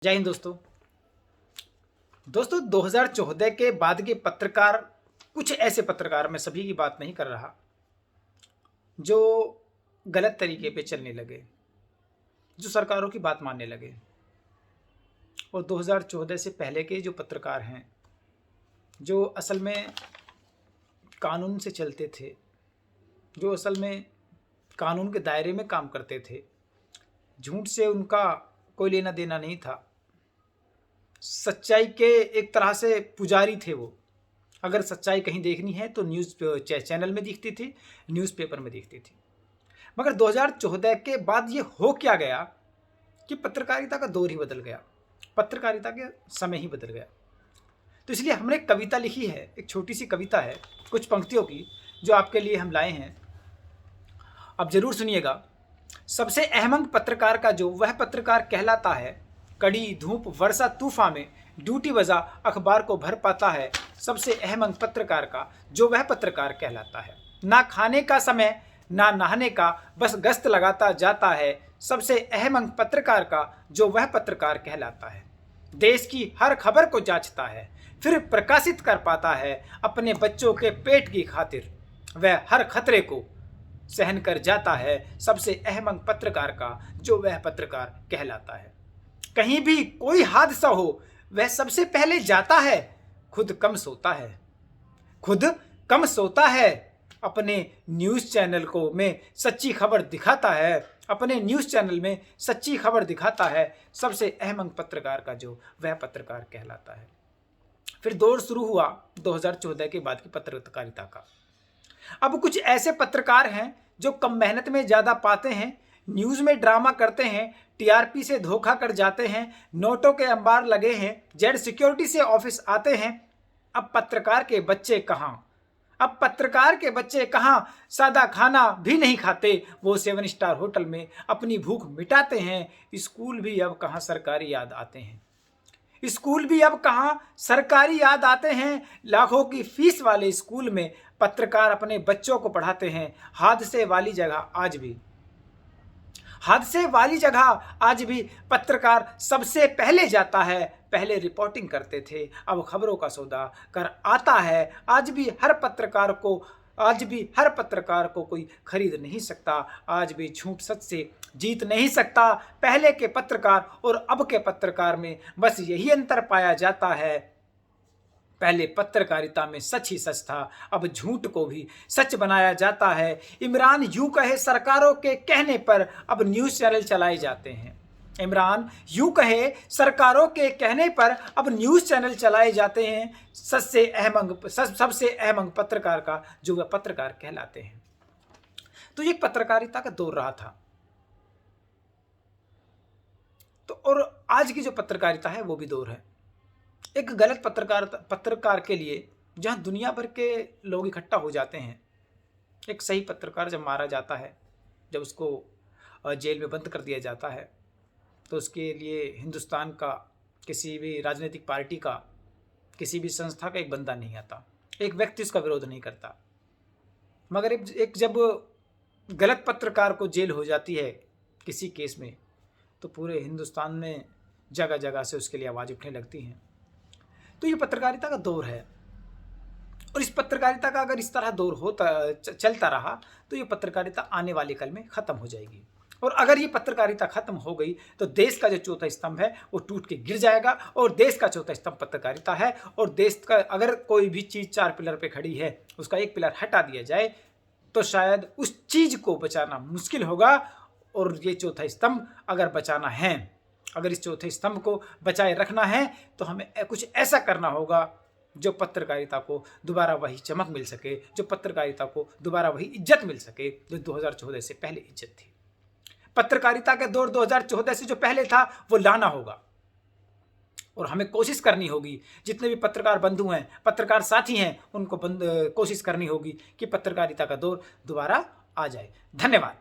जय हिंद दोस्तों। 2014 के बाद के पत्रकार, कुछ ऐसे पत्रकार, मैं सभी की बात नहीं कर रहा, जो गलत तरीके पे चलने लगे, जो सरकारों की बात मानने लगे। और 2014 से पहले के जो पत्रकार हैं, जो असल में कानून से चलते थे, जो असल में कानून के दायरे में काम करते थे, झूठ से उनका कोई लेना देना नहीं था, सच्चाई के एक तरह से पुजारी थे वो। अगर सच्चाई कहीं देखनी है तो न्यूज़ चैनल में दिखती थी, न्यूज़पेपर में दिखती थी। मगर 2014 के बाद ये हो क्या गया कि पत्रकारिता का दौर ही बदल गया, पत्रकारिता के समय ही बदल गया। तो इसलिए हमने एक कविता लिखी है, एक छोटी सी कविता है कुछ पंक्तियों की, जो आपके लिए हम लाए हैं। आप जरूर सुनिएगा। सबसे अहम पत्रकार का जो वह पत्रकार कहलाता है, कड़ी धूप वर्षा तूफान में ड्यूटी बजा अखबार को भर पाता है। सबसे अहम पत्रकार का जो वह पत्रकार कहलाता है, ना खाने का समय ना नहाने का, बस गश्त लगाता जाता है। सबसे अहम पत्रकार का जो वह पत्रकार कहलाता है, देश की हर खबर को जांचता है, फिर प्रकाशित कर पाता है। अपने बच्चों के पेट की खातिर वह हर खतरे को सहन कर जाता है। सबसे अहम पत्रकार का जो वह पत्रकार कहलाता है। कहीं भी कोई हादसा हो वह सबसे पहले जाता है, खुद कम सोता है, खुद कम सोता है। अपने न्यूज़ चैनल को में सच्ची खबर दिखाता है, अपने न्यूज़ चैनल में सच्ची खबर दिखाता है। सबसे अहम पत्रकार का जो वह पत्रकार कहलाता है। फिर दौर शुरू हुआ 2014 के बाद की पत्रकारिता का। अब कुछ ऐसे पत्रकार हैं जो कम मेहनत में ज़्यादा पाते हैं, न्यूज़ में ड्रामा करते हैं, टीआरपी से धोखा कर जाते हैं, नोटों के अंबार लगे हैं, जेड सिक्योरिटी से ऑफिस आते हैं। अब पत्रकार के बच्चे कहाँ, अब पत्रकार के बच्चे कहाँ सादा खाना भी नहीं खाते, वो 7 स्टार होटल में अपनी भूख मिटाते हैं। स्कूल भी अब कहाँ सरकारी याद आते हैं, स्कूल भी अब कहाँ सरकारी याद आते हैं। लाखों की फीस वाले स्कूल में पत्रकार अपने बच्चों को पढ़ाते हैं। हादसे वाली जगह आज भी पत्रकार सबसे पहले जाता है। पहले रिपोर्टिंग करते थे, अब खबरों का सौदा कर आता है। आज भी हर पत्रकार को कोई खरीद नहीं सकता, आज भी झूठ सच से जीत नहीं सकता। पहले के पत्रकार और अब के पत्रकार में बस यही अंतर पाया जाता है, पहले पत्रकारिता में सच ही सच था, अब झूठ को भी सच बनाया जाता है। इमरान यूं कहे सरकारों के कहने पर अब न्यूज़ चैनल चलाए जाते हैं। इमरान यूं कहे सरकारों के कहने पर अब न्यूज़ चैनल चलाए जाते हैं। सबसे अहम पत्रकार का जो वह पत्रकार कहलाते हैं। तो ये पत्रकारिता का दौर रहा था। तो और आज की जो पत्रकारिता है वो भी दौर है। एक गलत पत्रकार के लिए जहां दुनिया भर के लोग इकट्ठा हो जाते हैं, एक सही पत्रकार जब मारा जाता है, जब उसको जेल में बंद कर दिया जाता है, तो उसके लिए हिंदुस्तान का किसी भी राजनीतिक पार्टी का, किसी भी संस्था का एक बंदा नहीं आता, एक व्यक्ति उसका विरोध नहीं करता। मगर एक जब गलत पत्रकार को जेल हो जाती है किसी केस में, तो पूरे हिंदुस्तान में जगह जगह से उसके लिए आवाज़ उठने लगती हैं। तो ये पत्रकारिता का दौर है। और इस पत्रकारिता का अगर इस तरह दौर चलता रहा तो ये पत्रकारिता आने वाले कल में ख़त्म हो जाएगी। और अगर ये पत्रकारिता ख़त्म हो गई तो देश का जो चौथा स्तंभ है वो टूट के गिर जाएगा। और देश का चौथा स्तंभ पत्रकारिता है। और देश का अगर कोई भी चीज़ 4 पिलर पे खड़ी है, उसका एक पिलर हटा दिया जाए तो शायद उस चीज़ को बचाना मुश्किल होगा। और ये चौथा स्तंभ अगर बचाना है, अगर इस चौथे स्तंभ को बचाए रखना है, तो हमें कुछ ऐसा करना होगा जो पत्रकारिता को दोबारा वही चमक मिल सके, जो पत्रकारिता को दोबारा वही इज्जत मिल सके जो 2014 से पहले इज्जत थी। पत्रकारिता का दौर 2014 से जो पहले था वो लाना होगा। और हमें कोशिश करनी होगी, जितने भी पत्रकार बंधु हैं, पत्रकार साथी हैं, उनको कोशिश करनी होगी कि पत्रकारिता का दौर दोबारा आ जाए। धन्यवाद।